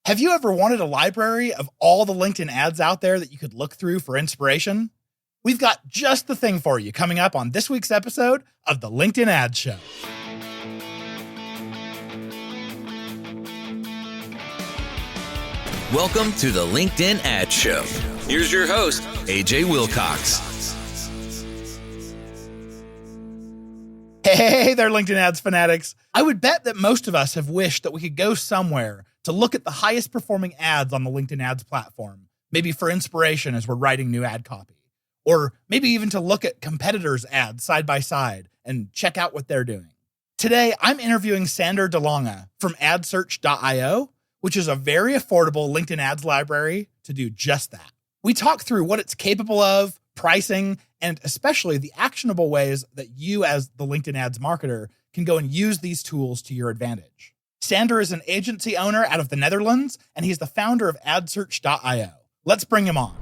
Have you ever wanted a library of all the LinkedIn ads out there that you could look through for inspiration? We've got just the thing for you coming up on this week's episode of the LinkedIn Ads Show. Welcome to the LinkedIn Ads Show. Here's your host, AJ Wilcox. Hey there, LinkedIn Ads fanatics. I would bet that most of us have wished that we could go somewhere to look at the highest performing ads on the LinkedIn Ads platform, maybe for inspiration as we're writing new ad copy, or maybe even to look at competitors' ads side by side and check out what they're doing. Today, I'm interviewing Sander Lange from adsearch.io, which is a very affordable LinkedIn Ads library to do just that. We talk through what it's capable of, pricing, and especially the actionable ways that you as the LinkedIn Ads marketer can go and use these tools to your advantage. Sander is an agency owner out of the Netherlands, and he's the founder of adsearch.io. Let's bring him on.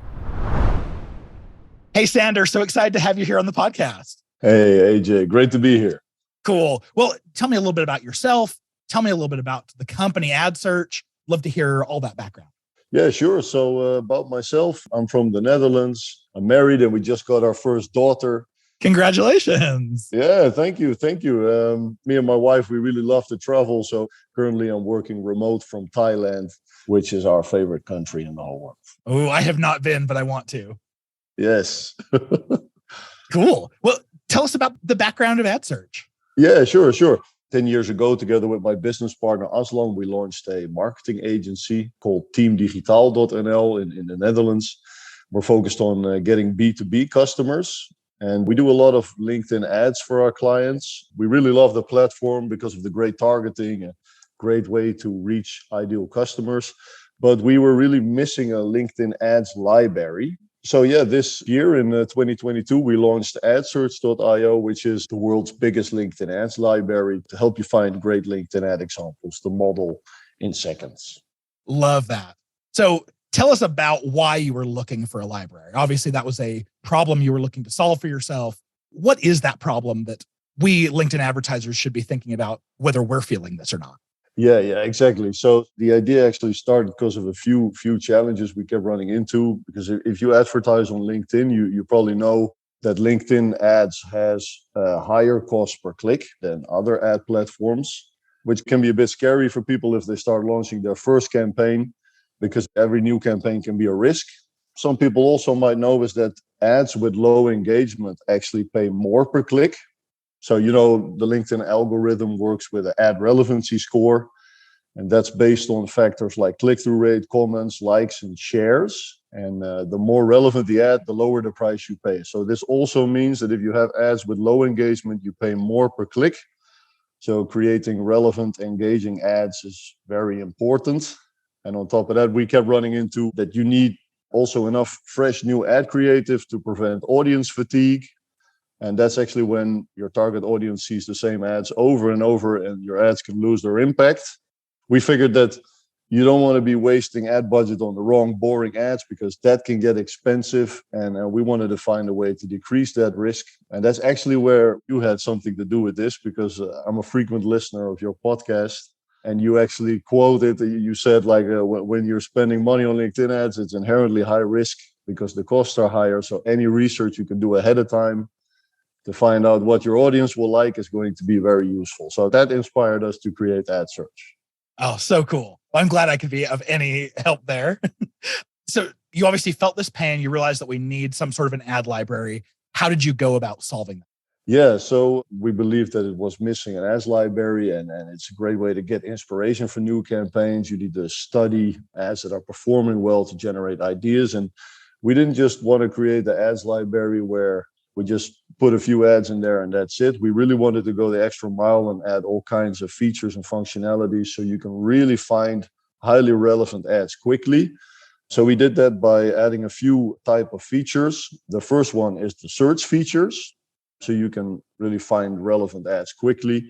Hey, Sander, so excited to have you here on the podcast. Hey, AJ, great to be here. Cool. Well, tell me a little bit about yourself. Tell me a little bit about the company AdSearch. Love to hear all that background. Yeah, sure. So about myself, I'm from the Netherlands. I'm married and we just got our first daughter. Congratulations. Yeah, thank you. Thank you. Me and my wife, we really love to travel. So currently I'm working remote from Thailand, which is our favorite country in the whole world. Oh, I have not been, but I want to. Yes. Cool. Well, tell us about the background of AdSearch. Yeah, sure. 10 years ago, together with my business partner Aslan, we launched a marketing agency called teamdigitaal.nl in the Netherlands. We're focused on getting B2B customers. And we do a lot of LinkedIn ads for our clients. We really love the platform because of the great targeting, a great way to reach ideal customers. But we were really missing a LinkedIn ads library. So yeah, this year in 2022, we launched adsearch.io, which is the world's biggest LinkedIn ads library to help you find great LinkedIn ad examples to model in seconds. Love that. So tell us about why you were looking for a library. Obviously, that was a problem you were looking to solve for yourself. What is that problem that we LinkedIn advertisers should be thinking about, whether we're feeling this or not? Yeah, exactly. So the idea actually started because of a few challenges we kept running into. Because if you advertise on LinkedIn, you probably know that LinkedIn ads has a higher cost per click than other ad platforms, which can be a bit scary for people if they start launching their first campaign, because every new campaign can be a risk. Some people also might know is that ads with low engagement actually pay more per click. So, the LinkedIn algorithm works with an ad relevancy score, and that's based on factors like click-through rate, comments, likes, and shares. And the more relevant the ad, the lower the price you pay. So this also means that if you have ads with low engagement, you pay more per click. So creating relevant, engaging ads is very important. And on top of that, we kept running into that you need also enough fresh new ad creative to prevent audience fatigue. And that's actually when your target audience sees the same ads over and over and your ads can lose their impact. We figured that you don't want to be wasting ad budget on the wrong, boring ads because that can get expensive. And we wanted to find a way to decrease that risk. And that's actually where you had something to do with this, because I'm a frequent listener of your podcast. And you actually quoted, you said when you're spending money on LinkedIn ads, it's inherently high risk because the costs are higher. So any research you can do ahead of time to find out what your audience will like is going to be very useful. So that inspired us to create AdSearch. Oh, so cool. Well, I'm glad I could be of any help there. So you obviously felt this pain. You realized that we need some sort of an ad library. How did you go about solving that? Yeah, so we believed that it was missing an ads library, and it's a great way to get inspiration for new campaigns. You need to study ads that are performing well to generate ideas. And we didn't just want to create the ads library where we just put a few ads in there and that's it. We really wanted to go the extra mile and add all kinds of features and functionalities so you can really find highly relevant ads quickly. So we did that by adding a few type of features. The first one is the search features. So you can really find relevant ads quickly.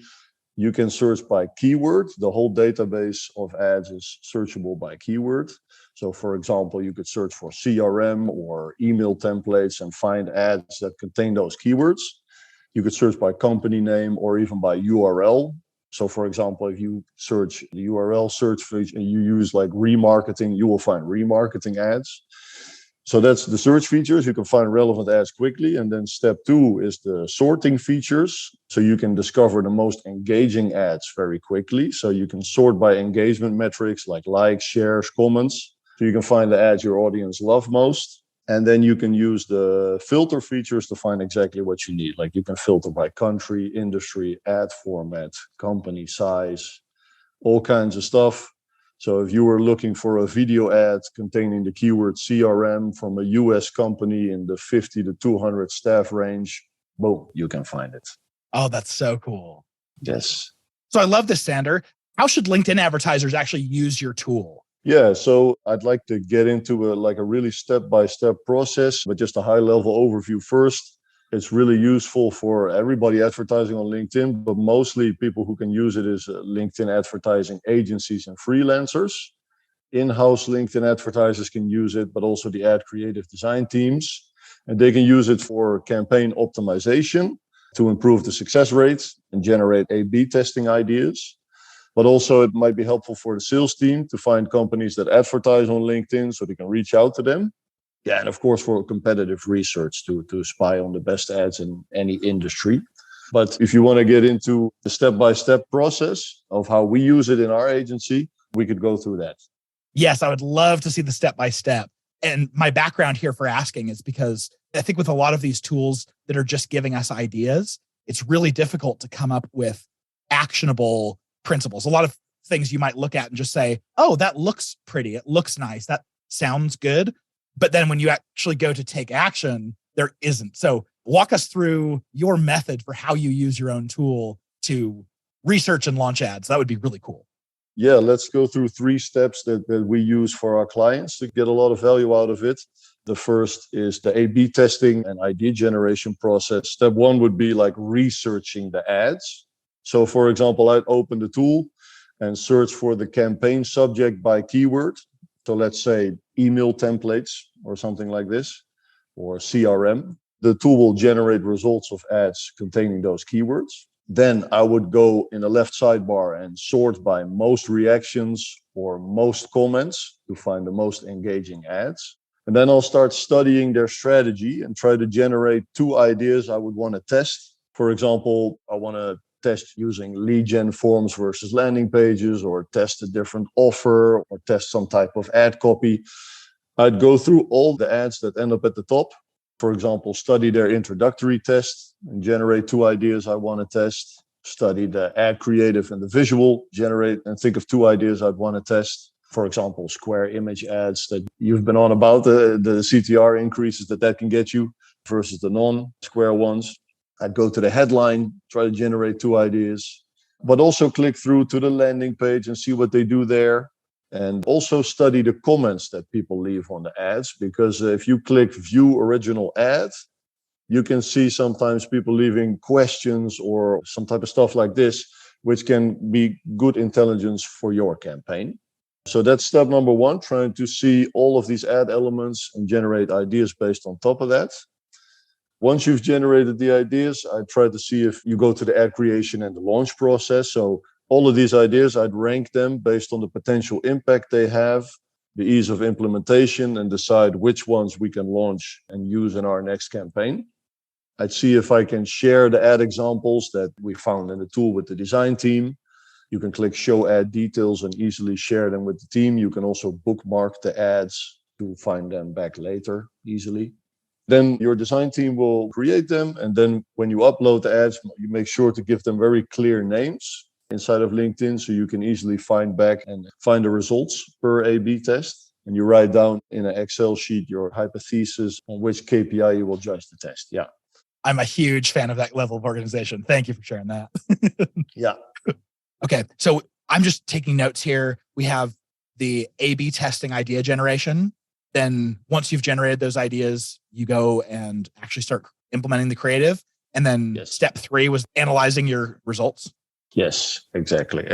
You can search by keyword. The whole database of ads is searchable by keyword. So for example, you could search for CRM or email templates and find ads that contain those keywords. You could search by company name or even by URL. So for example, if you search the URL search feature and you use like remarketing, you will find remarketing ads. So that's the search features. You can find relevant ads quickly. And then step 2 is the sorting features. So you can discover the most engaging ads very quickly. So you can sort by engagement metrics like likes, shares, comments. So you can find the ads your audience love most. And then you can use the filter features to find exactly what you need. Like you can filter by country, industry, ad format, company size, all kinds of stuff. So if you were looking for a video ad containing the keyword CRM from a US company in the 50 to 200 staff range, boom, you can find it. Oh, that's so cool. Yes. So I love this, Sander. How should LinkedIn advertisers actually use your tool? Yeah, so I'd like to get into a really step-by-step process, but just a high-level overview first. It's really useful for everybody advertising on LinkedIn, but mostly people who can use it is LinkedIn advertising agencies and freelancers. In-house LinkedIn advertisers can use it, but also the ad creative design teams. And they can use it for campaign optimization to improve the success rates and generate A/B testing ideas. But also it might be helpful for the sales team to find companies that advertise on LinkedIn so they can reach out to them. Yeah, and of course for competitive research to spy on the best ads in any industry. But if you want to get into the step-by-step process of how we use it in our agency, we could go through that. Yes, I would love to see the step-by-step. And my background here for asking is because I think with a lot of these tools that are just giving us ideas, it's really difficult to come up with actionable principles. A lot of things you might look at and just say, oh, that looks pretty. It looks nice. That sounds good. But then when you actually go to take action, there isn't. So walk us through your method for how you use your own tool to research and launch ads. That would be really cool. Yeah, let's go through 3 steps that we use for our clients to get a lot of value out of it. The first is the A/B testing and idea generation process. Step 1 would be like researching the ads. So for example, I'd open the tool and search for the campaign subject by keyword. So let's say email templates or something like this, or CRM. The tool will generate results of ads containing those keywords. Then I would go in the left sidebar and sort by most reactions or most comments to find the most engaging ads. And then I'll start studying their strategy and try to generate 2 ideas I would want to test. For example, I want to test using lead gen forms versus landing pages, or test a different offer, or test some type of ad copy. I'd go through all the ads that end up at the top. For example, study their introductory test and generate 2 ideas I want to test. Study the ad creative and the visual, generate and think of 2 ideas I'd want to test. For example, square image ads that you've been on about, the CTR increases that can get you versus the non-square ones. I'd go to the headline, try to generate 2 ideas, but also click through to the landing page and see what they do there. And also study the comments that people leave on the ads, because if you click view original ad, you can see sometimes people leaving questions or some type of stuff like this, which can be good intelligence for your campaign. So that's step number 1, trying to see all of these ad elements and generate ideas based on top of that. Once you've generated the ideas, I try to see if you go to the ad creation and the launch process. So all of these ideas, I'd rank them based on the potential impact they have, the ease of implementation, and decide which ones we can launch and use in our next campaign. I'd see if I can share the ad examples that we found in the tool with the design team. You can click show ad details and easily share them with the team. You can also bookmark the ads to find them back later easily. Then your design team will create them. And then when you upload the ads, you make sure to give them very clear names inside of LinkedIn so you can easily find back and find the results per A/B test. And you write down in an Excel sheet your hypothesis on which KPI you will judge the test. Yeah. I'm a huge fan of that level of organization. Thank you for sharing that. Yeah. Okay. So I'm just taking notes here. We have the A/B testing idea generation. Then once you've generated those ideas, you go and actually start implementing the creative. And then Step 3 was analyzing your results. Yes, exactly.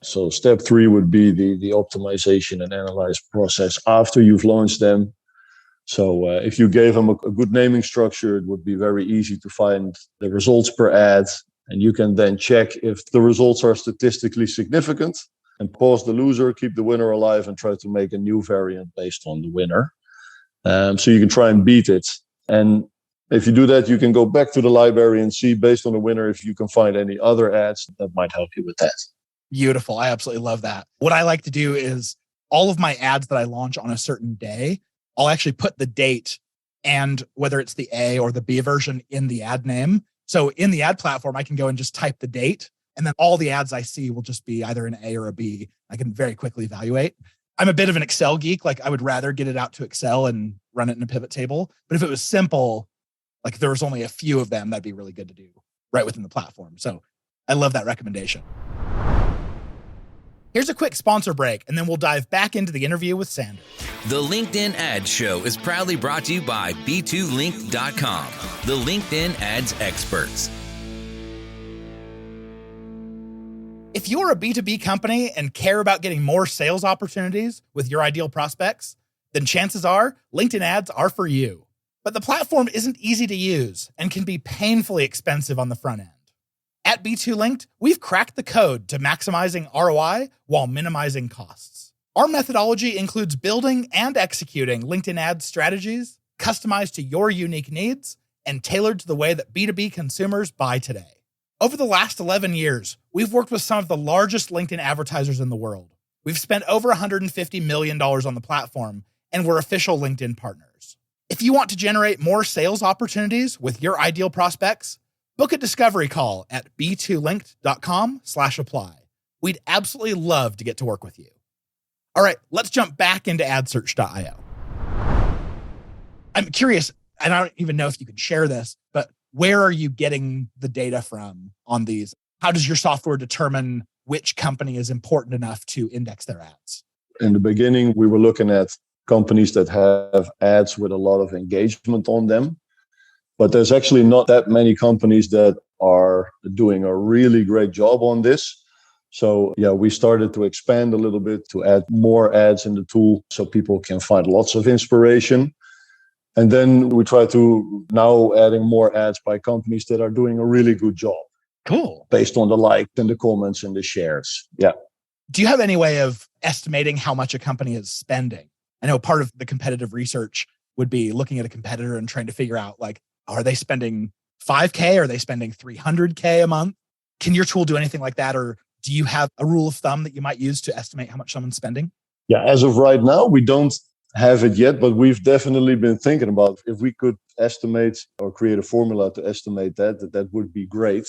So step 3 would be the optimization and analyze process after you've launched them. So if you gave them a good naming structure, it would be very easy to find the results per ad. And you can then check if the results are statistically significant and pause the loser, keep the winner alive, and try to make a new variant based on the winner. So you can try and beat it. And if you do that, you can go back to the library and see, based on the winner, if you can find any other ads that might help you with that. Beautiful. I absolutely love that. What I like to do is all of my ads that I launch on a certain day, I'll actually put the date and whether it's the A or the B version in the ad name. So in the ad platform, I can go and just type the date, and then all the ads I see will just be either an A or a B. I can very quickly evaluate. I'm a bit of an Excel geek. Like I would rather get it out to Excel and run it in a pivot table. But if it was simple, like there was only a few of them, that'd be really good to do right within the platform. So I love that recommendation. Here's a quick sponsor break, and then we'll dive back into the interview with Sander. The LinkedIn Ads Show is proudly brought to you by B2Link.com, the LinkedIn ads experts. If you're a B2B company and care about getting more sales opportunities with your ideal prospects, then chances are LinkedIn ads are for you. But the platform isn't easy to use and can be painfully expensive on the front end. At B2Linked, we've cracked the code to maximizing ROI while minimizing costs. Our methodology includes building and executing LinkedIn ads strategies customized to your unique needs and tailored to the way that B2B consumers buy today. Over the last 11 years, we've worked with some of the largest LinkedIn advertisers in the world. We've spent over $150 million on the platform, and we're official LinkedIn partners. If you want to generate more sales opportunities with your ideal prospects, book a discovery call at b2linked.com/apply. We'd absolutely love to get to work with you. All right, let's jump back into adsearch.io. I'm curious, and I don't even know if you can share this, but where are you getting the data from on these? How does your software determine which company is important enough to index their ads? In the beginning, we were looking at companies that have ads with a lot of engagement on them. But there's actually not that many companies that are doing a really great job on this. So yeah, we started to expand a little bit to add more ads in the tool so people can find lots of inspiration. And then we try to now adding more ads by companies that are doing a really good job. Cool. Based on the likes and the comments and the shares. Yeah. Do you have any way of estimating how much a company is spending? I know part of the competitive research would be looking at a competitor and trying to figure out, like, are they spending $5K? Are they spending $300K a month? Can your tool do anything like that? Or do you have a rule of thumb that you might use to estimate how much someone's spending? Yeah, as of right now, we don't have it yet, but we've definitely been thinking about if we could estimate or create a formula to estimate that would be great.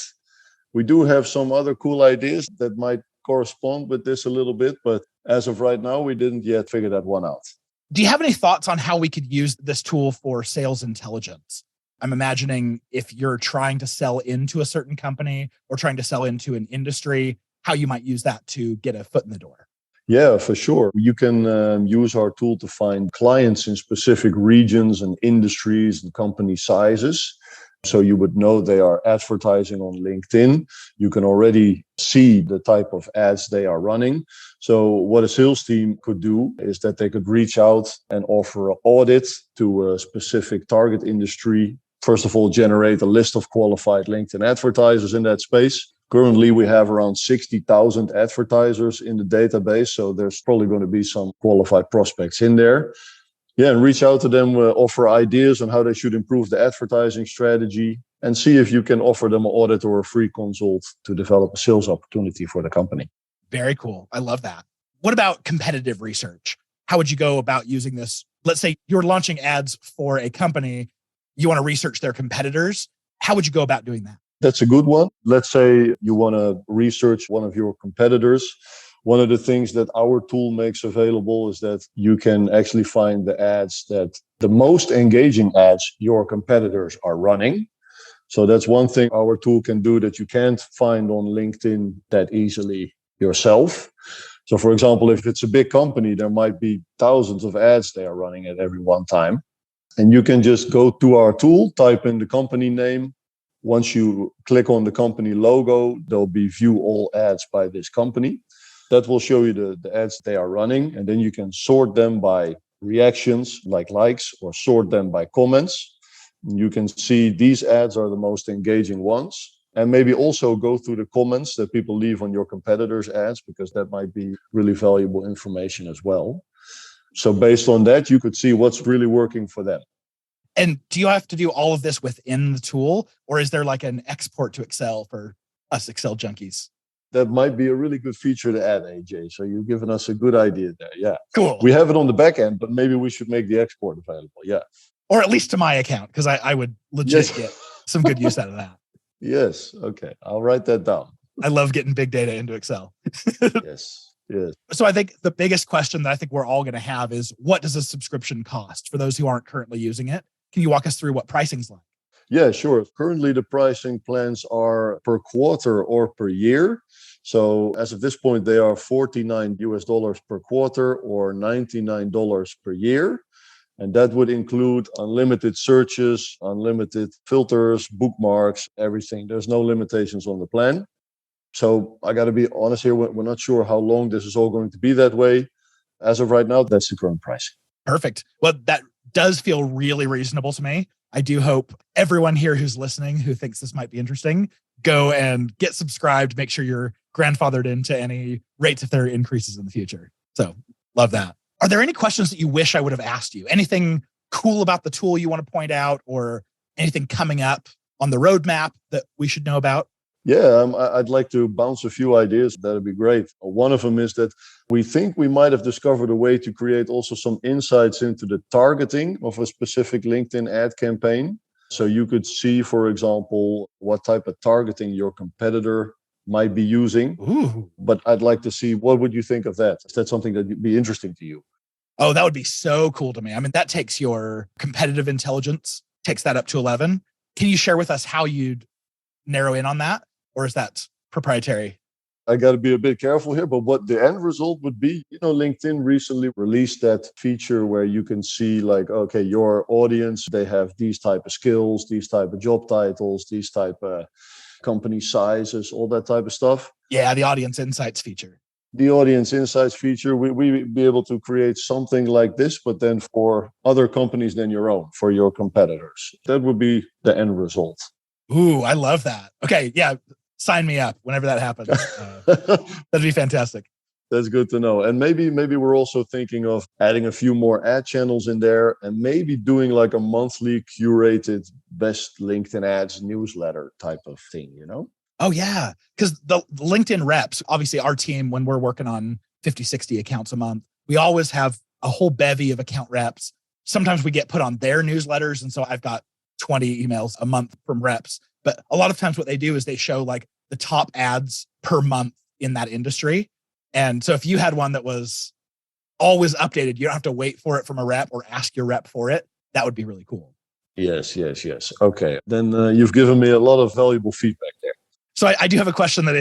We do have some other cool ideas that might correspond with this a little bit, but as of right now, we didn't yet figure that one out. Do you have any thoughts on how we could use this tool for sales intelligence? I'm imagining if you're trying to sell into a certain company or trying to sell into an industry, how you might use that to get a foot in the door. Yeah, for sure. You can use our tool to find clients in specific regions and industries and company sizes. So you would know they are advertising on LinkedIn. You can already see the type of ads they are running. So what a sales team could do is that they could reach out and offer an audit to a specific target industry. First of all, generate a list of qualified LinkedIn advertisers in that space. Currently, we have around 60,000 advertisers in the database. So there's probably going to be some qualified prospects in there. Yeah, and reach out to them, offer ideas on how they should improve the advertising strategy, and see if you can offer them an audit or a free consult to develop a sales opportunity for the company. Very cool. I love that. What about competitive research? How would you go about using this? Let's say you're launching ads for a company. You want to research their competitors. How would you go about doing that? That's a good one. Let's say you want to research one of your competitors. One of the things that our tool makes available is that you can actually find the ads that the most engaging ads your competitors are running. So that's one thing our tool can do that you can't find on LinkedIn that easily yourself. So for example, if it's a big company, there might be thousands of ads they are running at every one time. And you can just go to our tool, type in the company name. Once you click on the company logo, there'll be view all ads by this company. That will show you the ads they are running. And then you can sort them by reactions, like likes, or sort them by comments. And you can see these ads are the most engaging ones. And maybe also go through the comments that people leave on your competitors' ads, because that might be really valuable information as well. So based on that, you could see what's really working for them. And do you have to do all of this within the tool, or is there like an export to Excel for us Excel junkies? That might be a really good feature to add, AJ. So you've given us a good idea there. Yeah. Cool. We have it on the back end, but maybe we should make the export available. Yeah. Or at least to my account, because I would legit Yes. get some good use out of that. Yes. Okay. I'll write that down. I love getting big data into Excel. Yes. Yes. So I think the biggest question that I think we're all going to have is, what does a subscription cost for those who aren't currently using it? Can you walk us through what pricing's like? Yeah, sure. Currently, the pricing plans are per quarter or per year. So as of this point, they are $49 per quarter or $99 per year. And that would include unlimited searches, unlimited filters, bookmarks, everything. There's no limitations on the plan. So I got to be honest here, we're not sure how long this is all going to be that way. As of right now, that's the current pricing. Perfect. Well, that does feel really reasonable to me. I do hope everyone here who's listening, who thinks this might be interesting, go and get subscribed, make sure you're grandfathered into any rates if there are increases in the future. So love that. Are there any questions that you wish I would have asked you? Anything cool about the tool you want to point out, or anything coming up on the roadmap that we should know about? Yeah, I'd like to bounce a few ideas. That'd be great. One of them is that we think we might have discovered a way to create also some insights into the targeting of a specific LinkedIn ad campaign. So you could see, for example, what type of targeting your competitor might be using. Ooh. But I'd like to see, what would you think of that? Is that something that would be interesting to you? Oh, that would be so cool to me. I mean, that takes your competitive intelligence, takes that up to 11. Can you share with us how you'd narrow in on that? Or is that proprietary? I got to be a bit careful here, but what the end result would be, LinkedIn recently released that feature where you can see like, okay, your audience, they have these type of skills, these type of job titles, these type of company sizes, all that type of stuff. Yeah, the audience insights feature. The audience insights feature, we be able to create something like this, but then for other companies than your own, for your competitors. That would be the end result. Ooh, I love that. Okay, yeah. Sign me up whenever that happens. That'd be fantastic. That's good to know. And maybe we're also thinking of adding a few more ad channels in there, and maybe doing like a monthly curated best LinkedIn ads newsletter type of thing, Oh, yeah. Because the LinkedIn reps, obviously our team, when we're working on 50, 60 accounts a month, we always have a whole bevy of account reps. Sometimes we get put on their newsletters. And so I've got 20 emails a month from reps. But a lot of times what they do is they show like the top ads per month in that industry. And so if you had one that was always updated, you don't have to wait for it from a rep or ask your rep for it. That would be really cool. Yes. Okay. Then you've given me a lot of valuable feedback there. So I do have a question that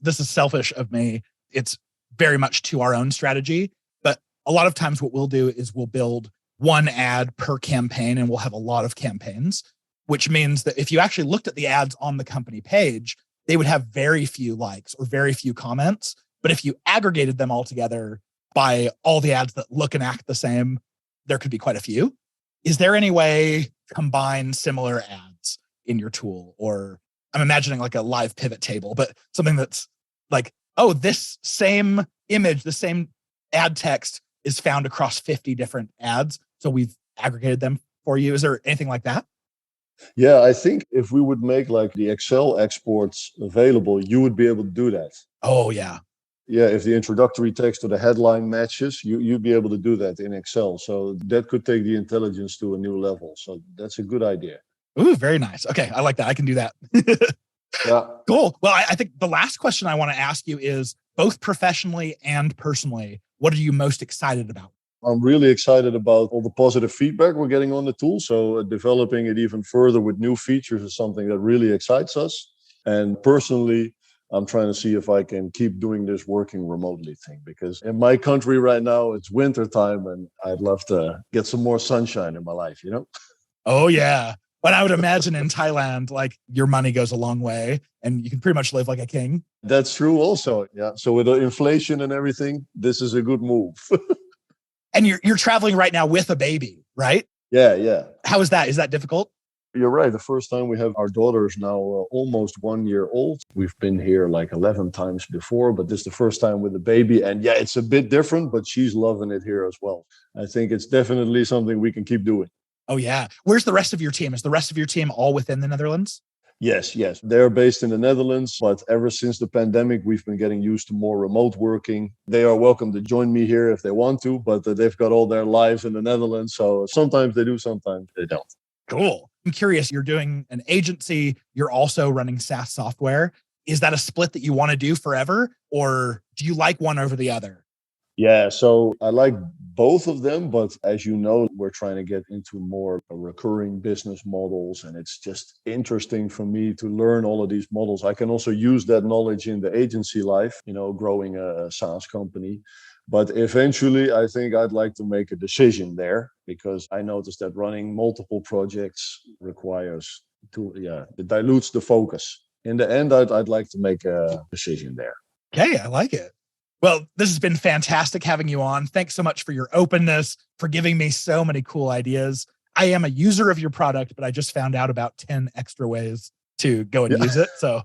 this is selfish of me. It's very much to our own strategy. But a lot of times what we'll do is we'll build one ad per campaign, and we'll have a lot of campaigns, which means that if you actually looked at the ads on the company page, they would have very few likes or very few comments. But if you aggregated them all together by all the ads that look and act the same, there could be quite a few. Is there any way to combine similar ads in your tool? Or I'm imagining like a live pivot table, but something that's like, oh, this same image, the same ad text is found across 50 different ads. So we've aggregated them for you. Is there anything like that? Yeah, I think if we would make like the Excel exports available, you would be able to do that. Oh, yeah. Yeah, if the introductory text or the headline matches, you'd be able to do that in Excel. So that could take the intelligence to a new level. So that's a good idea. Ooh, very nice. Okay, I like that. I can do that. Yeah. Cool. Well, I think the last question I want to ask you is, both professionally and personally, what are you most excited about? I'm really excited about all the positive feedback we're getting on the tool. So developing it even further with new features is something that really excites us. And personally, I'm trying to see if I can keep doing this working remotely thing, because in my country right now, it's winter time and I'd love to get some more sunshine in my life, Oh, yeah. But I would imagine in Thailand, like your money goes a long way and you can pretty much live like a king. That's true also. Yeah. So with the inflation and everything, this is a good move. And you're traveling right now with a baby, right? Yeah. How is that? Is that difficult? You're right. The first time we have our daughter is now almost 1 year old. We've been here like 11 times before, but this is the first time with the baby. And yeah, it's a bit different, but she's loving it here as well. I think it's definitely something we can keep doing. Oh, yeah. Where's the rest of your team? Is the rest of your team all within the Netherlands? Yes. They're based in the Netherlands, but ever since the pandemic, we've been getting used to more remote working. They are welcome to join me here if they want to, but they've got all their lives in the Netherlands. So sometimes they do, sometimes they don't. Cool. I'm curious, you're doing an agency, you're also running SaaS software. Is that a split that you want to do forever, or do you like one over the other? Yeah, so I like both of them, but as you know, we're trying to get into more recurring business models, and it's just interesting for me to learn all of these models. I can also use that knowledge in the agency life, growing a SaaS company. But eventually, I think I'd like to make a decision there, because I noticed that running multiple projects requires it dilutes the focus. In the end, I'd like to make a decision there. Okay, I like it. Well, this has been fantastic having you on. Thanks so much for your openness, for giving me so many cool ideas. I am a user of your product, but I just found out about 10 extra ways to go and use it. So,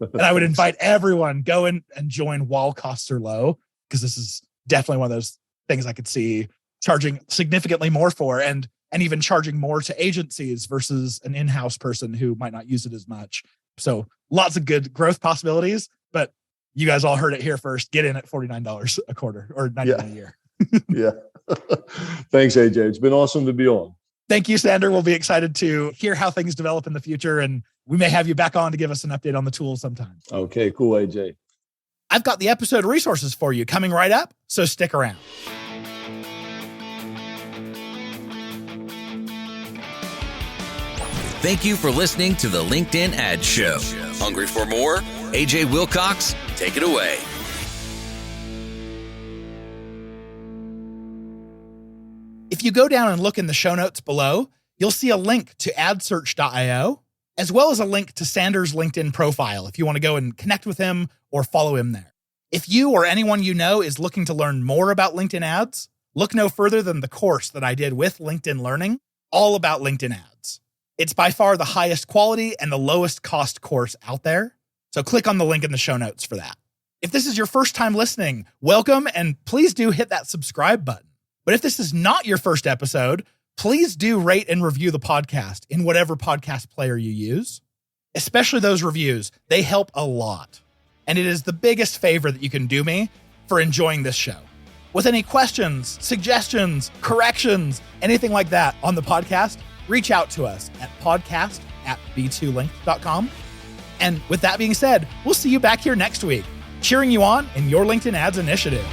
and I would invite everyone, go in and join while costs are low, because this is definitely one of those things I could see charging significantly more for, and even charging more to agencies versus an in-house person who might not use it as much. So lots of good growth possibilities, but you guys all heard it here first. Get in at $49 a quarter or $99 a year. Yeah. Thanks, AJ. It's been awesome to be on. Thank you, Sander. We'll be excited to hear how things develop in the future, and we may have you back on to give us an update on the tool sometime. Okay, cool, AJ. I've got the episode resources for you coming right up, so stick around. Thank you for listening to the LinkedIn Ad Show. Hungry for more? AJ Wilcox, take it away. If you go down and look in the show notes below, you'll see a link to adsearch.io, as well as a link to Sander's LinkedIn profile if you want to go and connect with him or follow him there. If you or anyone you know is looking to learn more about LinkedIn ads, look no further than the course that I did with LinkedIn Learning, all about LinkedIn ads. It's by far the highest quality and the lowest cost course out there. So click on the link in the show notes for that. If this is your first time listening, welcome, and please do hit that subscribe button. But if this is not your first episode, please do rate and review the podcast in whatever podcast player you use. Especially those reviews. They help a lot. And it is the biggest favor that you can do me for enjoying this show. With any questions, suggestions, corrections, anything like that on the podcast, reach out to us at podcast@b2link.com. And with that being said, we'll see you back here next week, cheering you on in your LinkedIn Ads initiative.